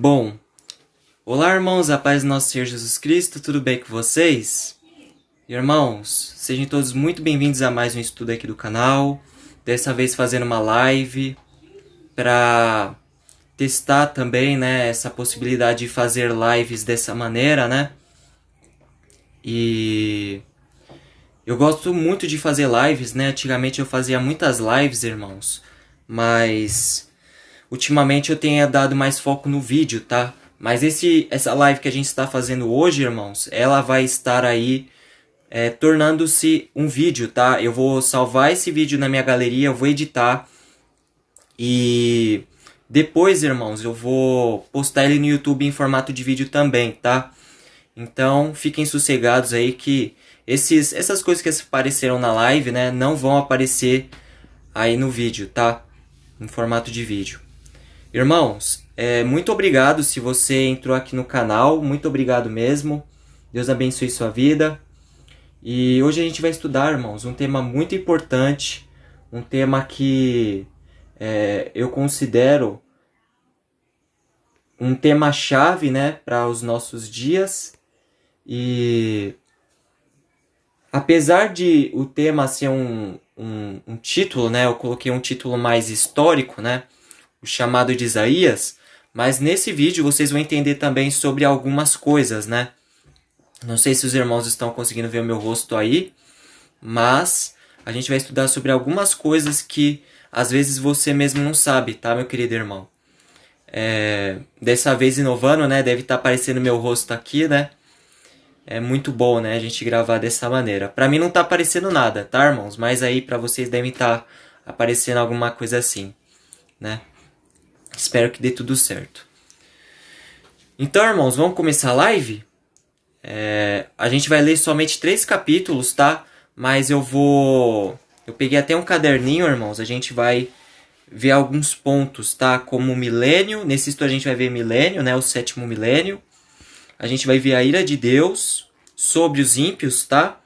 Bom, olá irmãos, a paz do nosso Senhor Jesus Cristo, tudo bem com vocês? Irmãos, sejam todos muito bem-vindos a mais um estudo aqui do canal, dessa vez fazendo uma live para testar também, né, essa possibilidade de fazer lives dessa maneira, né? E eu gosto muito de fazer lives, né? Antigamente eu fazia muitas lives, irmãos, mas ultimamente eu tenho dado mais foco no vídeo, tá? Mas essa live que a gente está fazendo hoje, irmãos, ela vai estar aí tornando-se um vídeo, tá? Eu vou salvar esse vídeo na minha galeria, eu vou editar e depois, irmãos, eu vou postar ele no YouTube em formato de vídeo também, tá? Então, fiquem sossegados aí que essas coisas que apareceram na live, né, não vão aparecer aí no vídeo, tá? Em formato de vídeo. Irmãos, muito obrigado se você entrou aqui no canal, muito obrigado mesmo. Deus abençoe sua vida. E hoje a gente vai estudar, irmãos, um tema muito importante, um tema que eu considero um tema-chave, né, para os nossos dias. E apesar de o tema ser um título, né, eu coloquei um título mais histórico, né, o chamado de Isaías, mas nesse vídeo vocês vão entender também sobre algumas coisas, né? Não sei se os irmãos estão conseguindo ver o meu rosto aí, mas a gente vai estudar sobre algumas coisas que às vezes você mesmo não sabe, tá, meu querido irmão? Dessa vez inovando, né? Deve estar aparecendo meu rosto aqui, né? É muito bom, né? A gente gravar dessa maneira. Pra mim não tá aparecendo nada, tá, irmãos? Mas aí pra vocês deve estar aparecendo alguma coisa assim, né? Espero que dê tudo certo. Então, irmãos, vamos começar a live? A gente vai ler somente 3 capítulos, tá? Mas eu peguei até um caderninho, irmãos. A gente vai ver alguns pontos, tá? Como o milênio. Nesse estudo a gente vai ver milênio, né? O 7º milênio. A gente vai ver a ira de Deus sobre os ímpios, tá?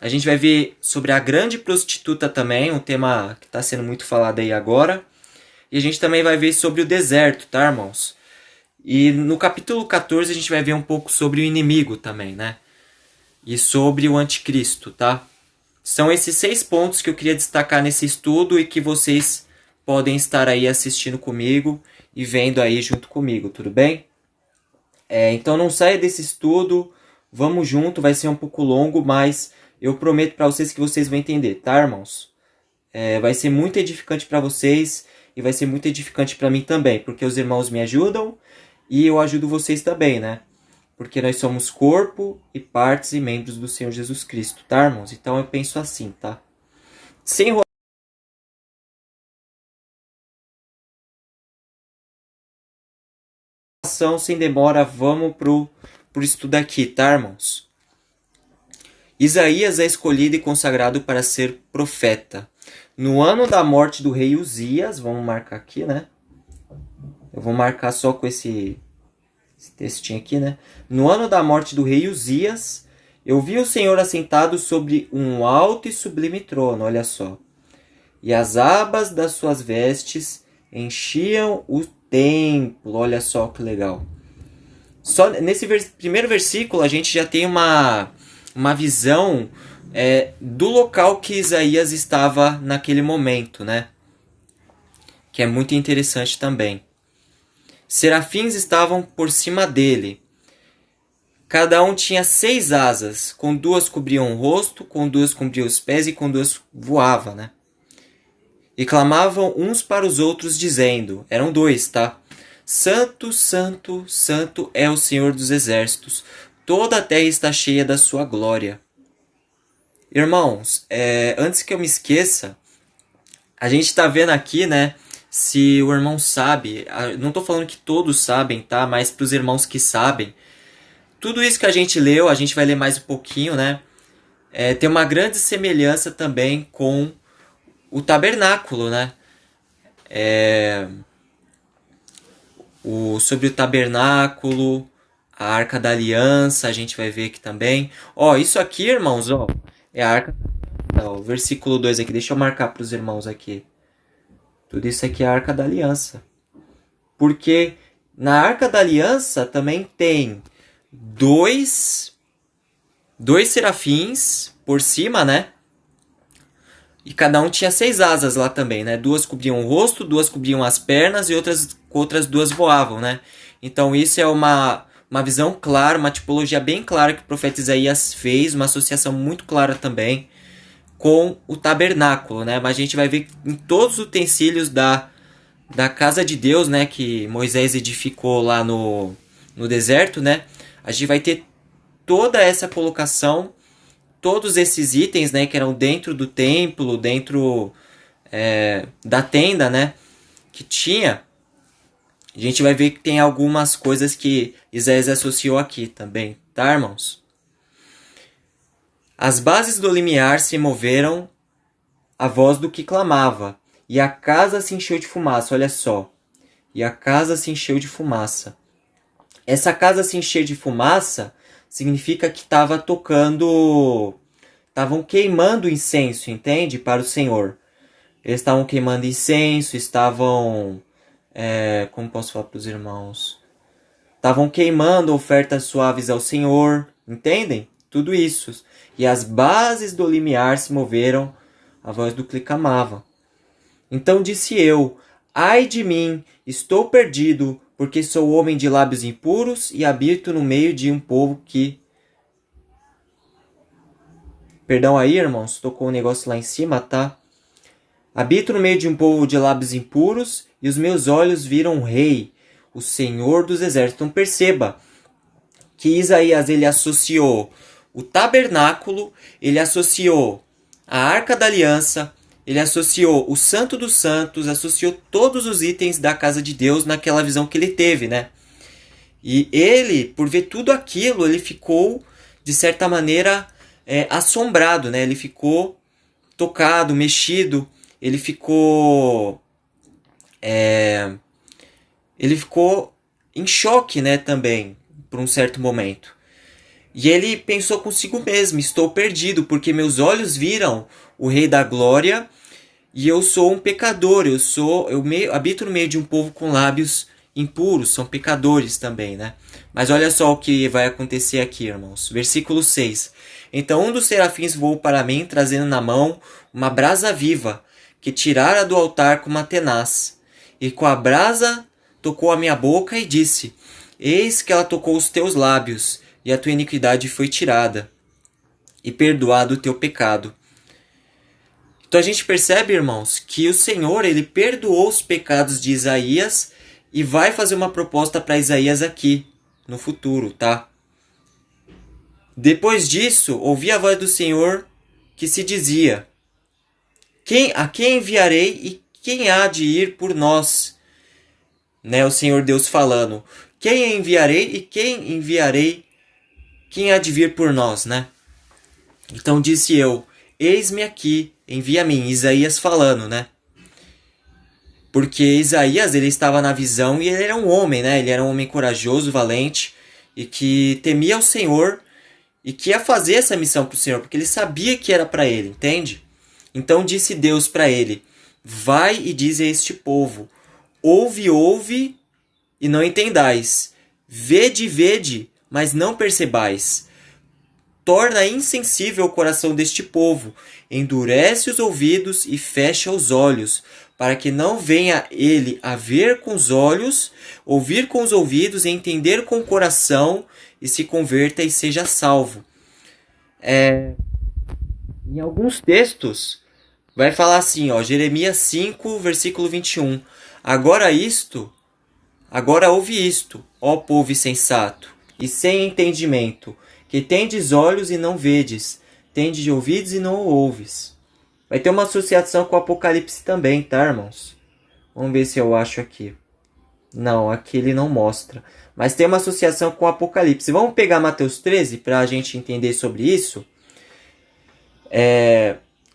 A gente vai ver sobre a grande prostituta também, um tema que está sendo muito falado aí agora. E a gente também vai ver sobre o deserto, tá, irmãos? E no capítulo 14 a gente vai ver um pouco sobre o inimigo também, né? E sobre o anticristo, tá? São esses 6 pontos que eu queria destacar nesse estudo e que vocês podem estar aí assistindo comigo e vendo aí junto comigo, tudo bem? Então não saia desse estudo, vamos junto, vai ser um pouco longo, mas eu prometo para vocês que vocês vão entender, tá, irmãos? Vai ser muito edificante para vocês e vai ser muito edificante para mim também, porque os irmãos me ajudam e eu ajudo vocês também, né? Porque nós somos corpo e partes e membros do Senhor Jesus Cristo, tá, irmãos? Então eu penso assim, tá? Sem enrolação, sem demora, vamos pro estudo aqui, tá, irmãos? Isaías é escolhido e consagrado para ser profeta. No ano da morte do rei Uzias, vamos marcar aqui, né? Eu vou marcar só com esse textinho aqui, né? No ano da morte do rei Uzias, eu vi o Senhor assentado sobre um alto e sublime trono, olha só. E as abas das suas vestes enchiam o templo, olha só que legal. Só nesse primeiro versículo a gente já tem uma visão do local que Isaías estava naquele momento, né? Que é muito interessante também. Serafins estavam por cima dele. Cada um tinha 6 asas, com 2 cobriam o rosto, com 2 cobriam os pés e com 2 voava, né? E clamavam uns para os outros dizendo, eram 2, tá? Santo, santo, santo é o Senhor dos exércitos, toda a terra está cheia da sua glória. Irmãos, antes que eu me esqueça, a gente está vendo aqui, né? Se o irmão sabe, não estou falando que todos sabem, tá? Mas para os irmãos que sabem, tudo isso que a gente leu, a gente vai ler mais um pouquinho, né? Tem uma grande semelhança também com o tabernáculo, né? Sobre o tabernáculo, a Arca da Aliança, a gente vai ver aqui também. Ó, isso aqui, irmãos, ó, é a Arca. Não, versículo 2 aqui, deixa eu marcar para os irmãos aqui. Tudo isso aqui é a Arca da Aliança. Porque Na Arca da Aliança também tem dois serafins por cima, né? E cada um tinha 6 asas lá também, né? 2 cobriam o rosto, 2 cobriam as pernas e outras 2 voavam, né? Então isso é uma visão clara, uma tipologia bem clara que o profeta Isaías fez, uma associação muito clara também com o tabernáculo, né? Mas a gente vai ver em todos os utensílios da casa de Deus, né? Que Moisés edificou lá no deserto, né? A gente vai ter toda essa colocação, todos esses itens, né, que eram dentro do templo, dentro da tenda, né, que tinha. A gente vai ver que tem algumas coisas que Isaías associou aqui também, tá, irmãos? As bases do limiar se moveram à voz do que clamava, e a casa se encheu de fumaça, olha só. E a casa se encheu de fumaça. Essa casa se encher de fumaça significa que estava tocando, estavam queimando incenso, entende? Para o Senhor. Eles estavam queimando incenso, estavam, como posso falar para os irmãos? Estavam queimando ofertas suaves ao Senhor, entendem? Tudo isso. E as bases do limiar se moveram à voz do que clamava. Então disse eu, ai de mim, estou perdido, porque sou homem de lábios impuros e habito no meio de um povo que... Perdão aí, irmãos, tocou um negócio lá em cima, tá? Habito no meio de um povo de lábios impuros e os meus olhos viram o rei, o Senhor dos exércitos. Então perceba que Isaías ele associou o tabernáculo, ele associou a Arca da Aliança, ele associou o Santo dos Santos, associou todos os itens da casa de Deus naquela visão que ele teve, né? E ele, por ver tudo aquilo, ele ficou, de certa maneira, assombrado, né? Ele ficou tocado, mexido, ele ficou em choque, né, também, por um certo momento. E ele pensou consigo mesmo, estou perdido, porque meus olhos viram o Rei da Glória e eu sou um pecador, habito no meio de um povo com lábios impuros, são pecadores também, né? Mas olha só o que vai acontecer aqui, irmãos. Versículo 6. Então um dos serafins voou para mim, trazendo na mão uma brasa viva, que tirara do altar com uma tenaz. E com a brasa tocou a minha boca e disse, eis que ela tocou os teus lábios, e a tua iniquidade foi tirada, e perdoado o teu pecado. Então a gente percebe, irmãos, que o Senhor ele perdoou os pecados de Isaías e vai fazer uma proposta para Isaías aqui, no futuro, tá? Depois disso, ouvi a voz do Senhor que se dizia, a quem enviarei e quem há de ir por nós? Né, o Senhor Deus falando, quem enviarei e quem há de vir por nós, né? Então disse eu, eis-me aqui, envia-me, Isaías falando, né? Porque Isaías, ele estava na visão e ele era um homem, né? Ele era um homem corajoso, valente e que temia o Senhor e que ia fazer essa missão para o Senhor, porque ele sabia que era para ele, entende? Então disse Deus para ele, vai e diz a este povo, ouve e não entendais, vede, mas não percebais. Torna insensível o coração deste povo, endurece os ouvidos e fecha os olhos, para que não venha ele a ver com os olhos, ouvir com os ouvidos e entender com o coração, e se converta e seja salvo. Em alguns textos, vai falar assim, ó, Jeremias 5, versículo 21. Agora ouve isto, ó povo insensato, e sem entendimento, que tendes olhos e não vedes, tendes ouvidos e não ouves. Vai ter uma associação com o Apocalipse também, tá, irmãos? Vamos ver se eu acho aqui. Não, aqui ele não mostra. Mas tem uma associação com o Apocalipse. Vamos pegar Mateus 13 para a gente entender sobre isso?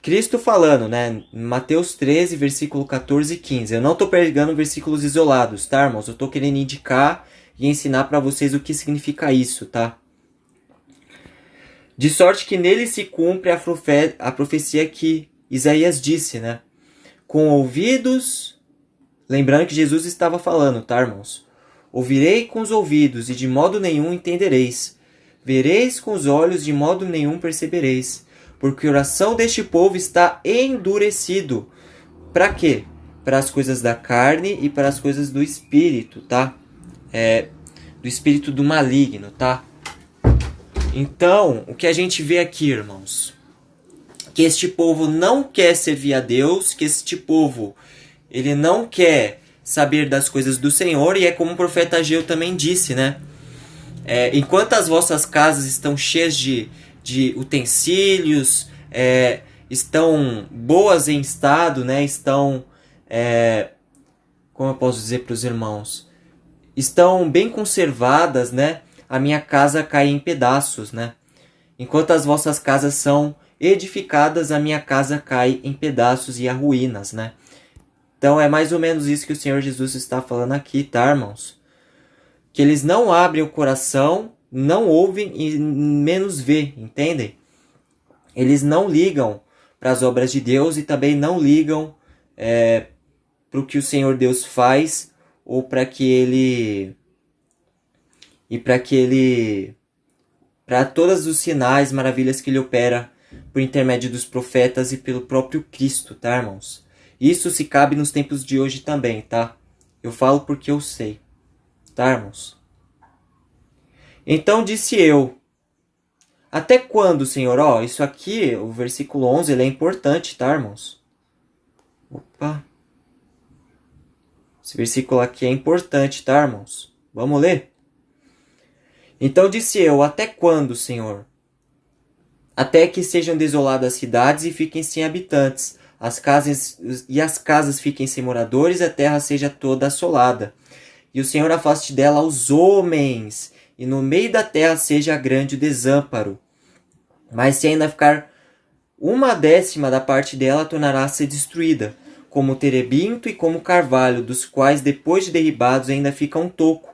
Cristo falando, né? Mateus 13, versículo 14 e 15. Eu não estou pegando versículos isolados, tá, irmãos? Eu estou querendo indicar e ensinar para vocês o que significa isso, tá? De sorte que nele se cumpre a profecia que Isaías disse, né? Com ouvidos... Lembrando que Jesus estava falando, tá, irmãos? Ouvirei com os ouvidos, e de modo nenhum entendereis. Vereis com os olhos, de modo nenhum percebereis. Porque o coração deste povo está endurecido. Para quê? Para as coisas da carne e para as coisas do espírito, tá? Do espírito do maligno, tá? Então, o que a gente vê aqui, irmãos? Que este povo não quer servir a Deus, que este povo, ele não quer saber das coisas do Senhor, e é como o profeta Ageu também disse, né? Enquanto as vossas casas estão cheias de utensílios, estão boas em estado, né? Estão, como eu posso dizer para os irmãos? Estão bem conservadas, né? A minha casa cai em pedaços, né? Enquanto as vossas casas são edificadas, a minha casa cai em pedaços e arruínas, né? Então é mais ou menos isso que o Senhor Jesus está falando aqui, tá, irmãos? Que eles não abrem o coração, não ouvem e menos vê, entendem? Eles não ligam para as obras de Deus e também não ligam para o que o Senhor Deus faz, ou para todos os sinais, maravilhas que ele opera por intermédio dos profetas e pelo próprio Cristo, tá, irmãos? Isso se cabe nos tempos de hoje também, tá? Eu falo porque eu sei, tá, irmãos? Então disse eu: até quando, Senhor? Isso aqui, o versículo 11, ele é importante, tá, irmãos? Opa! Esse versículo aqui é importante, tá, irmãos? Vamos ler? Então disse eu: até quando, Senhor? Até que sejam desoladas as cidades e fiquem sem habitantes, as casas fiquem sem moradores, a terra seja toda assolada. E o Senhor afaste dela os homens, e no meio da terra seja grande o desamparo. Mas se ainda ficar 1/10 da parte dela, tornará-se destruída, como o terebinto e como o carvalho, dos quais, depois de derribados, ainda fica um toco.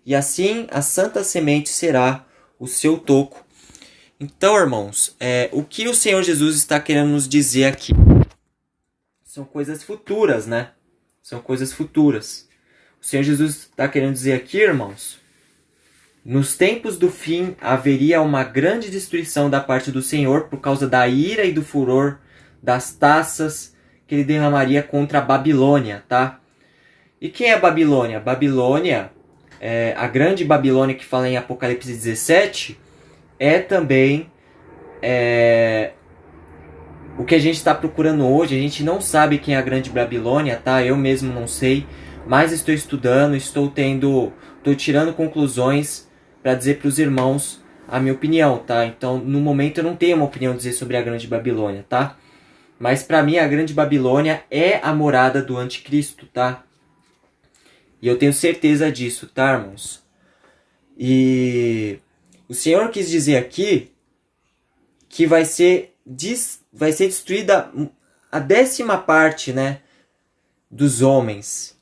E assim a santa semente será o seu toco. Então, irmãos, o que o Senhor Jesus está querendo nos dizer aqui? São coisas futuras, né? São coisas futuras. O Senhor Jesus está querendo dizer aqui, irmãos, nos tempos do fim haveria uma grande destruição da parte do Senhor por causa da ira e do furor das taças que ele derramaria contra a Babilônia, tá? E quem é a Babilônia? Babilônia, a grande Babilônia que fala em Apocalipse 17, é também o que a gente está procurando hoje. A gente não sabe quem é a grande Babilônia, tá? Eu mesmo não sei, mas estou estudando, estou tirando conclusões para dizer para os irmãos a minha opinião, tá? Então, no momento eu não tenho uma opinião a dizer sobre a grande Babilônia, tá? Mas para mim a grande Babilônia é a morada do anticristo, tá? E eu tenho certeza disso, tá, irmãos? E o Senhor quis dizer aqui que vai ser destruída a 10ª parte, né, dos homens.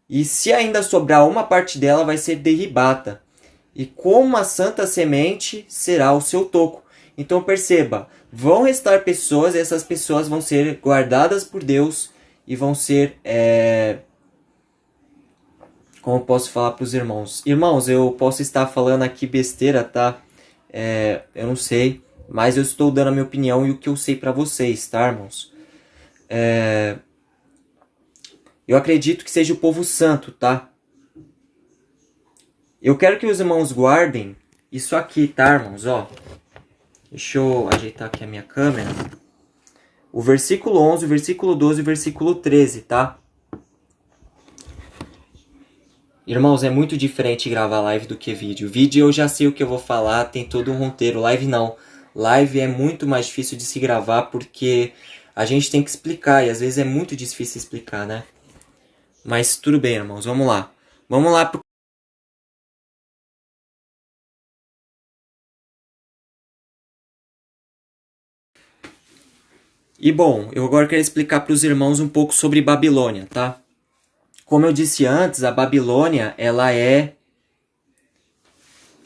E se ainda sobrar uma parte dela, vai ser derribada. E como a santa semente será o seu toco. Então perceba, vão restar pessoas, e essas pessoas vão ser guardadas por Deus e vão ser... Como eu posso falar para os irmãos? Irmãos, eu posso estar falando aqui besteira, tá? Eu não sei, mas eu estou dando a minha opinião e o que eu sei para vocês, tá, irmãos? Eu acredito que seja o povo santo, tá? Eu quero que os irmãos guardem isso aqui, tá, irmãos? Deixa eu ajeitar aqui a minha câmera. O versículo 11, o versículo 12 e o versículo 13, tá? Irmãos, é muito diferente gravar live do que vídeo. Vídeo eu já sei o que eu vou falar, tem todo um roteiro. Live não. Live é muito mais difícil de se gravar porque a gente tem que explicar e às vezes é muito difícil explicar, né? Mas tudo bem, irmãos, vamos lá. Vamos lá pro... E bom, eu agora quero explicar para os irmãos um pouco sobre Babilônia, tá? Como eu disse antes, a Babilônia, ela é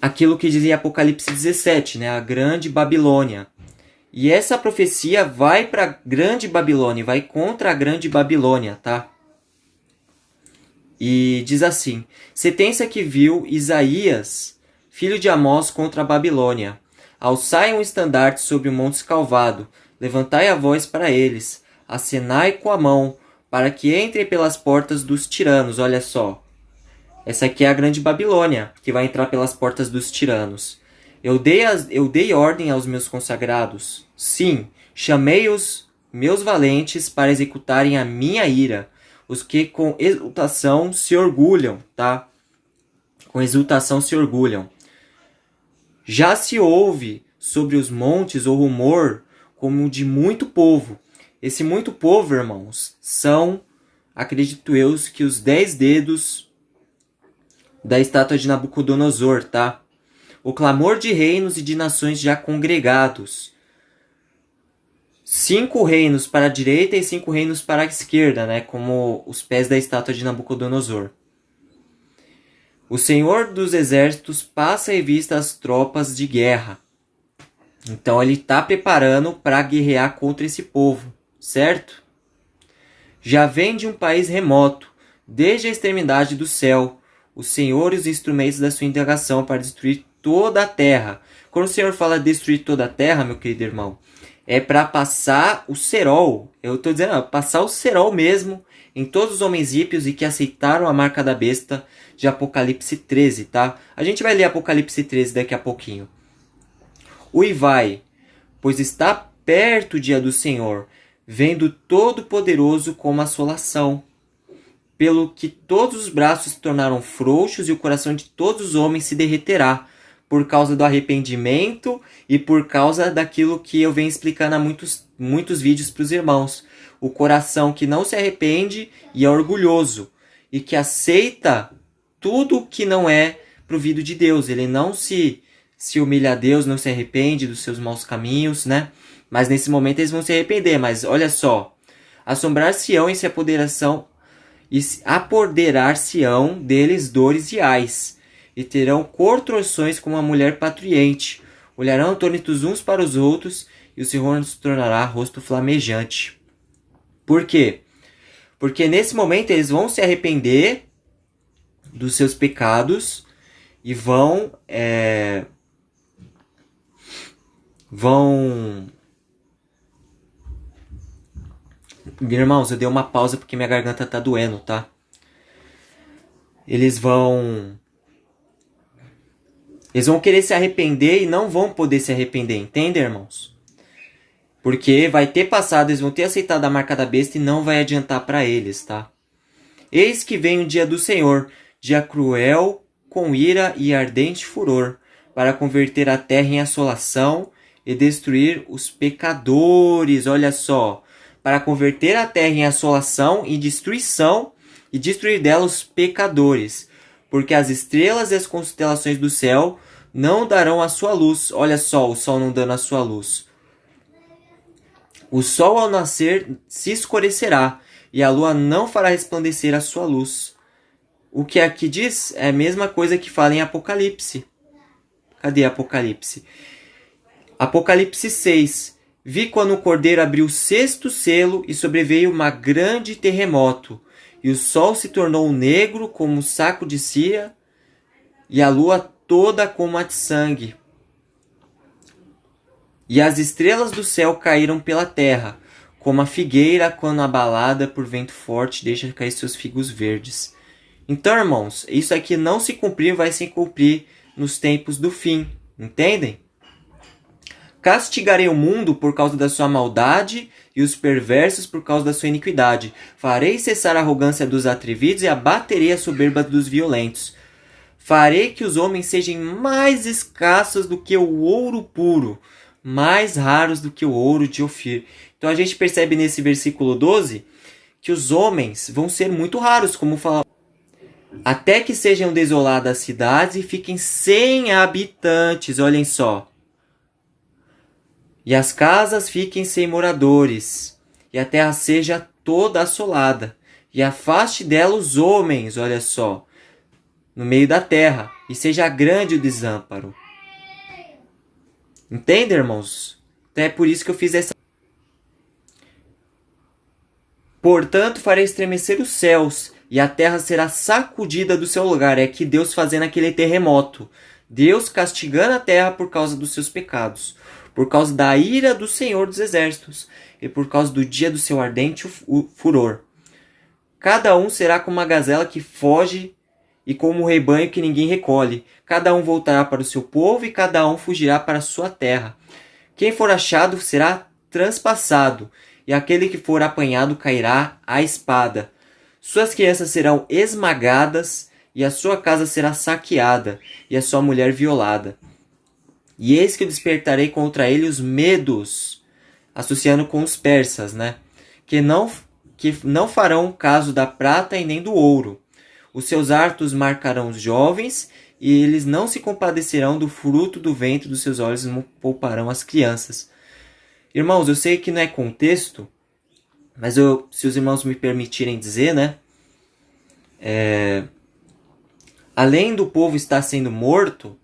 aquilo que dizia Apocalipse 17, né? A grande Babilônia. E essa profecia vai para a grande Babilônia, vai contra a grande Babilônia, tá? E diz assim: sentença que viu Isaías, filho de Amós, contra a Babilônia. Alçai um estandarte sobre o monte escalvado, levantai a voz para eles, acenai com a mão, para que entrem pelas portas dos tiranos. Olha só, essa aqui é a grande Babilônia, que vai entrar pelas portas dos tiranos. Eu dei ordem aos meus consagrados. Sim, chamei os meus valentes para executarem a minha ira. Os que com exultação se orgulham, tá? Com exultação se orgulham. Já se ouve sobre os montes o rumor como de muito povo. Esse muito povo, irmãos, são, acredito eu, que os 10 dedos da estátua de Nabucodonosor, tá? O clamor de reinos e de nações já congregados. 5 reinos para a direita e 5 reinos para a esquerda, né? Como os pés da estátua de Nabucodonosor. O Senhor dos Exércitos passa em vista as tropas de guerra. Então ele está preparando para guerrear contra esse povo, certo? Já vem de um país remoto, desde a extremidade do céu, o Senhor e os instrumentos da sua indagação para destruir toda a terra. Quando o Senhor fala destruir toda a terra, meu querido irmão, é para passar o cerol. Eu estou dizendo, passar o cerol mesmo em todos os homens ímpios e que aceitaram a marca da besta de Apocalipse 13, tá? A gente vai ler Apocalipse 13 daqui a pouquinho. Uivai, pois está perto o dia do Senhor, vendo Todo-Poderoso como assolação. Pelo que todos os braços se tornaram frouxos e o coração de todos os homens se derreterá, por causa do arrependimento e por causa daquilo que eu venho explicando há muitos vídeos para os irmãos. O coração que não se arrepende e é orgulhoso, e que aceita tudo que não é provido de Deus. Ele não se humilha a Deus, não se arrepende dos seus maus caminhos, né? Mas nesse momento eles vão se arrepender. Mas olha só, assombrar-se-ão e se apoderar-se-ão deles dores e ais, e terão contorções como uma mulher patriente. Olharão atônitos uns para os outros, e o Senhor se tornará rosto flamejante. Por quê? Porque nesse momento eles vão se arrepender dos seus pecados e vão Irmãos, eu dei uma pausa porque minha garganta tá doendo, tá? Eles vão querer se arrepender e não vão poder se arrepender, entende, irmãos? Porque vai ter passado, eles vão ter aceitado a marca da besta e não vai adiantar para eles, tá? Eis que vem o dia do Senhor, dia cruel, com ira e ardente furor, para converter a terra em assolação e destruir os pecadores. Olha só, para converter a terra em assolação e destruição e destruir dela os pecadores, porque as estrelas e as constelações do céu não darão a sua luz. Olha só, o sol não dando a sua luz. O sol ao nascer se escurecerá, e a lua não fará resplandecer a sua luz. O que aqui diz é a mesma coisa que fala em Apocalipse. Cadê Apocalipse? Apocalipse 6. Vi quando o cordeiro abriu o 6º selo e sobreveio uma grande terremoto, e o sol se tornou negro como um saco de cera, e a lua toda como a de sangue. E as estrelas do céu caíram pela terra, como a figueira quando abalada por vento forte deixa cair seus figos verdes. Então, irmãos, isso aqui não se cumprir, vai se cumprir nos tempos do fim. Entendem? Castigarei o mundo por causa da sua maldade e os perversos por causa da sua iniquidade. Farei cessar a arrogância dos atrevidos e abaterei a soberba dos violentos. Farei que os homens sejam mais escassos do que o ouro puro, mais raros do que o ouro de Ofir. Então a gente percebe nesse versículo 12 que os homens vão ser muito raros, como fala, até que sejam desoladas as cidades e fiquem sem habitantes. Olhem só. E as casas fiquem sem moradores, e a terra seja toda assolada, e afaste dela os homens, olha só, no meio da terra, e seja grande o desamparo. Entende, irmãos? Então é por isso que eu fiz essa. Portanto, farei estremecer os céus, e a terra será sacudida do seu lugar. É que Deus fazendo aquele terremoto. Deus castigando a terra por causa dos seus pecados, por causa da ira do Senhor dos Exércitos e por causa do dia do seu ardente furor. Cada um será como uma gazela que foge e como um rebanho que ninguém recolhe. Cada um voltará para o seu povo e cada um fugirá para a sua terra. Quem for achado será transpassado, e aquele que for apanhado cairá à espada. Suas crianças serão esmagadas, e a sua casa será saqueada, e a sua mulher violada. E eis que eu despertarei contra ele os medos, associando com os persas, né? Que não farão caso da prata e nem do ouro. Os seus hartos marcarão os jovens, e eles não se compadecerão do fruto do ventre dos seus olhos, não pouparão as crianças. Irmãos, eu sei que não é contexto, mas se os irmãos me permitirem dizer, né? Além do povo estar sendo morto,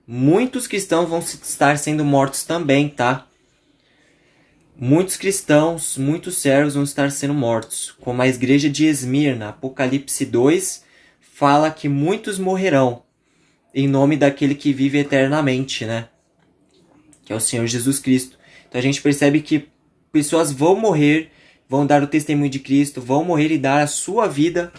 muitos cristãos vão estar sendo mortos também, tá? Muitos cristãos, muitos servos vão estar sendo mortos. Como a igreja de Esmirna, Apocalipse 2, fala que muitos morrerão em nome daquele que vive eternamente, né? Que é o Senhor Jesus Cristo. Então a gente percebe que pessoas vão morrer, vão dar o testemunho de Cristo, vão morrer e dar a sua vida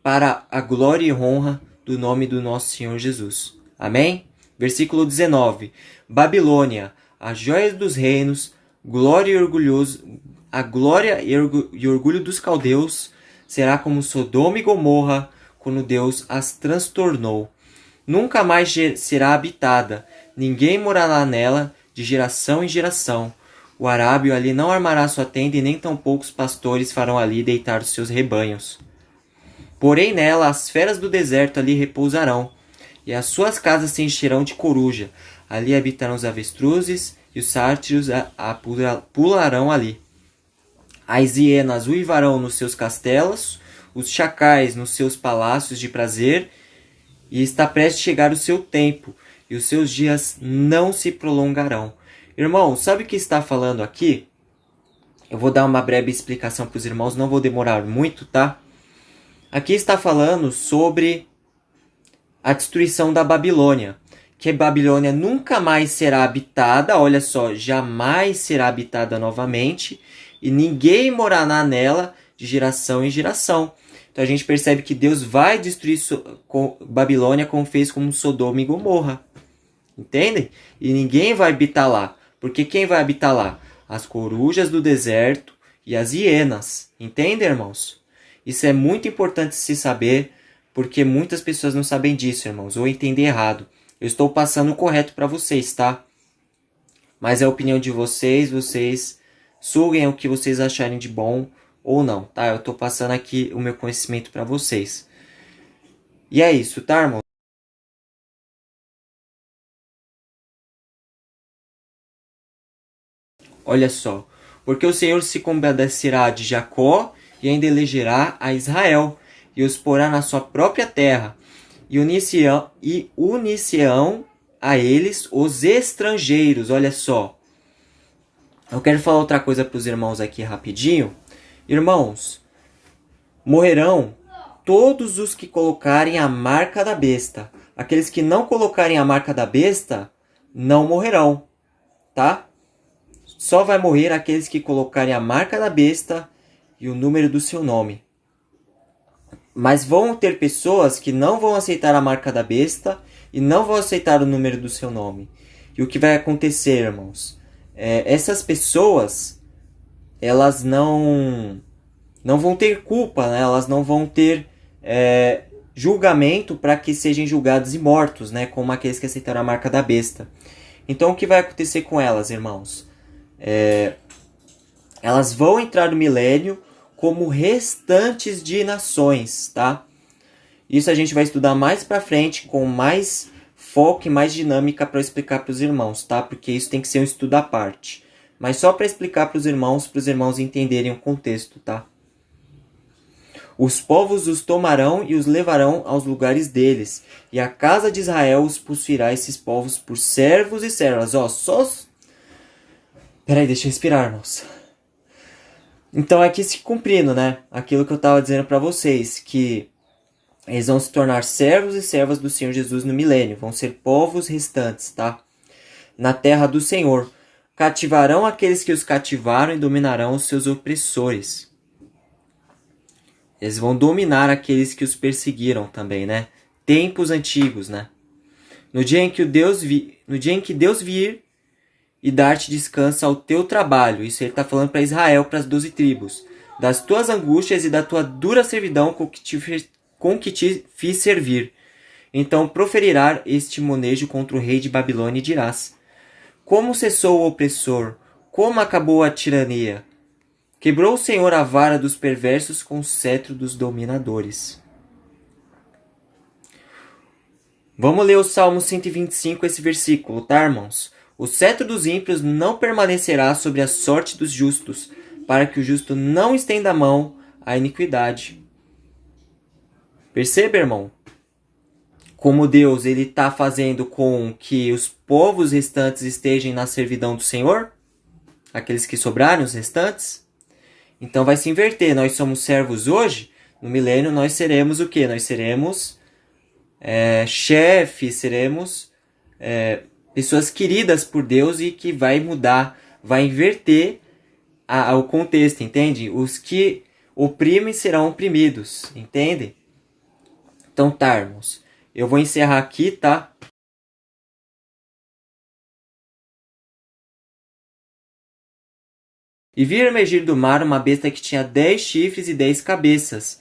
para a glória e honra do nome do nosso Senhor Jesus. Amém? Versículo 19. Babilônia, a joia dos reinos, glória e orgulho dos caldeus, será como Sodoma e Gomorra, quando Deus as transtornou. Nunca mais será habitada, ninguém morará nela de geração em geração. O arábio ali não armará sua tenda, e nem tão poucos pastores farão ali deitar os seus rebanhos. Porém nela as feras do deserto ali repousarão, e as suas casas se encherão de coruja. Ali habitarão os avestruzes, e os sártiros pularão ali. As hienas uivarão nos seus castelos, os chacais nos seus palácios de prazer, e está prestes a chegar o seu tempo, e os seus dias não se prolongarão. Irmão, sabe o que está falando aqui? Eu vou dar uma breve explicação para os irmãos, não vou demorar muito, tá? Aqui está falando sobre a destruição da Babilônia. Que a Babilônia nunca mais será habitada, olha só, jamais será habitada novamente, e ninguém morará nela de geração em geração. Então a gente percebe que Deus vai destruir Babilônia como fez com Sodoma e Gomorra. Entendem? E ninguém vai habitar lá. Porque quem vai habitar lá? As corujas do deserto e as hienas. Entendem, irmãos? Isso é muito importante se saber, porque muitas pessoas não sabem disso, irmãos, ou entendem errado. Eu estou passando o correto para vocês, tá? Mas é a opinião de vocês, vocês suguem o que vocês acharem de bom ou não, tá? Eu estou passando aqui o meu conhecimento para vocês. E é isso, tá, irmão? Olha só. Porque o Senhor se compadecerá de Jacó e ainda elegerá a Israel e os porá na sua própria terra e unicião a eles os estrangeiros. Olha só. Eu quero falar outra coisa para os irmãos aqui rapidinho. Irmãos, morrerão todos os que colocarem a marca da besta. Aqueles que não colocarem a marca da besta não morrerão, tá? Só vai morrer aqueles que colocarem a marca da besta e o número do seu nome. Mas vão ter pessoas que não vão aceitar a marca da besta e não vão aceitar o número do seu nome. E o que vai acontecer, irmãos? Essas pessoas, elas não vão ter culpa, né? Elas não vão ter julgamento para que sejam julgados e mortos, né? Como aqueles que aceitaram a marca da besta. Então o que vai acontecer com elas, irmãos? Elas vão entrar no milênio como restantes de nações, tá? Isso a gente vai estudar mais pra frente com mais foco e mais dinâmica para explicar para os irmãos, tá? Porque isso tem que ser um estudo à parte. Mas só para explicar para os irmãos entenderem o contexto, tá? Os povos os tomarão e os levarão aos lugares deles, e a casa de Israel os possuirá esses povos por servos e servas. Ó, só... Peraí, deixa eu respirar, irmãos. Então aqui se cumprindo, né? Aquilo que eu estava dizendo para vocês, que eles vão se tornar servos e servas do Senhor Jesus no milênio. Vão ser povos restantes, tá? Na terra do Senhor. Cativarão aqueles que os cativaram e dominarão os seus opressores. Eles vão dominar aqueles que os perseguiram também, né? Tempos antigos, né? No dia em que Deus vir e dar-te descanso ao teu trabalho. Isso ele está falando para Israel, para as 12 tribos. Das tuas angústias e da tua dura servidão com que te fiz servir. Então proferirá este monejo contra o rei de Babilônia e dirás: como cessou o opressor? Como acabou a tirania? Quebrou o Senhor a vara dos perversos com o cetro dos dominadores. Vamos ler o Salmo 125, esse versículo, tá, irmãos? O cetro dos ímpios não permanecerá sobre a sorte dos justos, para que o justo não estenda a mão à iniquidade. Perceba, irmão? Como Deus ele está fazendo com que os povos restantes estejam na servidão do Senhor? Aqueles que sobraram, os restantes? Então vai se inverter. Nós somos servos hoje, no milênio nós seremos o quê? Nós seremos chefes, seremos pessoas queridas por Deus e que vai mudar, vai inverter o contexto, entende? Os que oprimem serão oprimidos, entende? Então tá, irmãos. Eu vou encerrar aqui, tá? E vi emergir do mar uma besta que tinha 10 chifres e 10 cabeças.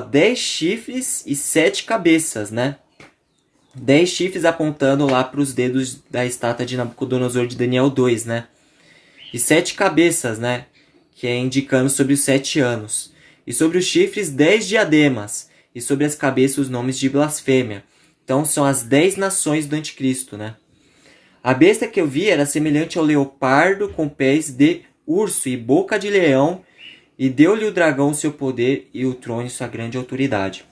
10 chifres e 7 cabeças, né? 10 chifres apontando lá para os dedos da estátua de Nabucodonosor de Daniel 2, né? E 7 cabeças, né? Que é indicando sobre os 7 anos. E sobre os chifres, 10 diademas. E sobre as cabeças, os nomes de blasfêmia. Então, são as 10 nações do anticristo, né? A besta que eu vi era semelhante ao leopardo com pés de urso e boca de leão. E deu-lhe o dragão o seu poder e o trono e sua grande autoridade.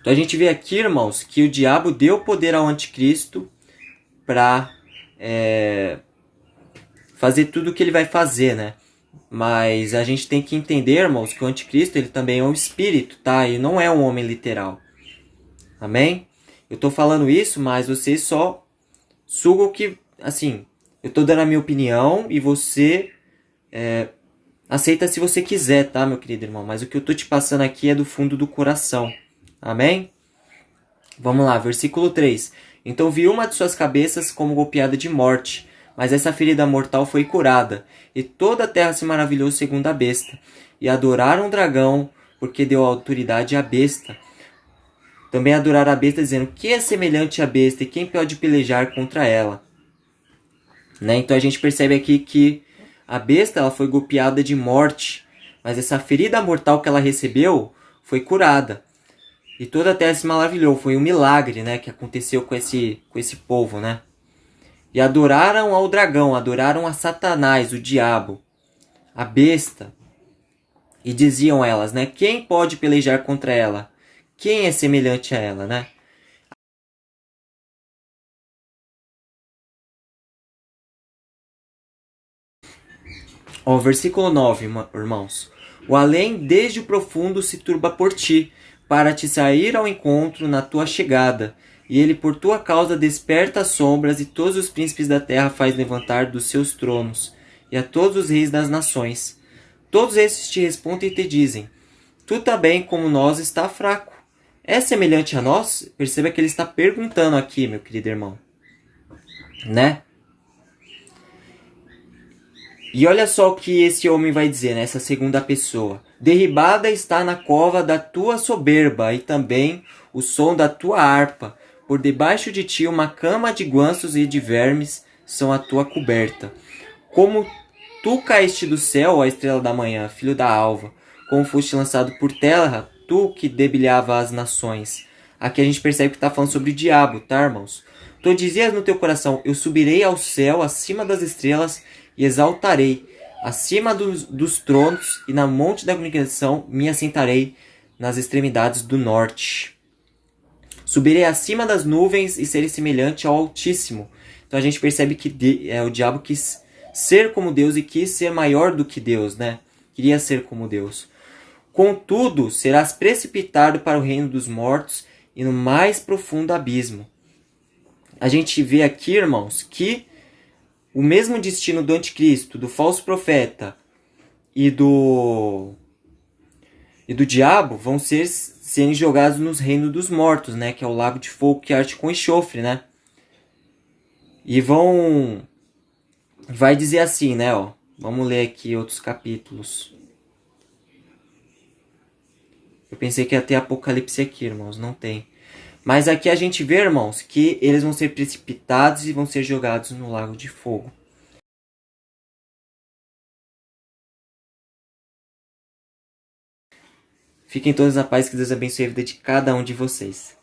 Então a gente vê aqui, irmãos, que o diabo deu poder ao anticristo para fazer tudo o que ele vai fazer, né? Mas a gente tem que entender, irmãos, que o anticristo ele também é um espírito, tá? E não é um homem literal. Amém? Eu tô falando isso, mas você só suga o que... Assim, eu tô dando a minha opinião e você aceita se você quiser, tá, meu querido irmão? Mas o que eu tô te passando aqui é do fundo do coração. Amém? Vamos lá, versículo 3. Então vi uma de suas cabeças como golpeada de morte, mas essa ferida mortal foi curada, e toda a terra se maravilhou segundo a besta, e adoraram o dragão, porque deu autoridade à besta. Também adoraram a besta, dizendo: que é semelhante à besta, e quem pode pelejar contra ela? Né? Então a gente percebe aqui que a besta ela foi golpeada de morte, mas essa ferida mortal que ela recebeu foi curada. E toda a terra se maravilhou. Foi um milagre, né, que aconteceu com esse povo, né? E adoraram ao dragão, adoraram a Satanás, o diabo, a besta. E diziam elas, né? Quem pode pelejar contra ela? Quem é semelhante a ela, né? Versículo 9, irmãos. O além desde o profundo se turba por ti, para te sair ao encontro na tua chegada. E ele por tua causa desperta as sombras, e todos os príncipes da terra faz levantar dos seus tronos, e a todos os reis das nações. Todos esses te respondem e te dizem: tu também, como nós, está fraco. É semelhante a nós? Perceba que ele está perguntando aqui, meu querido irmão. Né? E olha só o que esse homem vai dizer nessa segunda pessoa. Derribada está na cova da tua soberba, e também o som da tua harpa. Por debaixo de ti uma cama de guanços e de vermes são a tua coberta. Como tu caíste do céu, ó estrela da manhã, filho da alva, como foste lançado por terra, tu que debilhava as nações. Aqui a gente percebe que está falando sobre o diabo, tá, irmãos? Tu dizias no teu coração: eu subirei ao céu, acima das estrelas, e exaltarei, acima dos tronos, e na monte da congregação me assentarei nas extremidades do norte. Subirei acima das nuvens e serei semelhante ao Altíssimo. Então a gente percebe que o diabo quis ser como Deus e quis ser maior do que Deus, né? Queria ser como Deus. Contudo, serás precipitado para o reino dos mortos e no mais profundo abismo. A gente vê aqui, irmãos, que o mesmo destino do anticristo, do falso profeta e do diabo vão serem jogados nos reinos dos mortos, né? Que é o lago de fogo que arde com enxofre, né? E vai dizer assim, né? Ó, vamos ler aqui outros capítulos. Eu pensei que ia ter Apocalipse aqui, irmãos. Não tem. Mas aqui a gente vê, irmãos, que eles vão ser precipitados e vão ser jogados no lago de fogo. Fiquem todos na paz, que Deus abençoe a vida de cada um de vocês.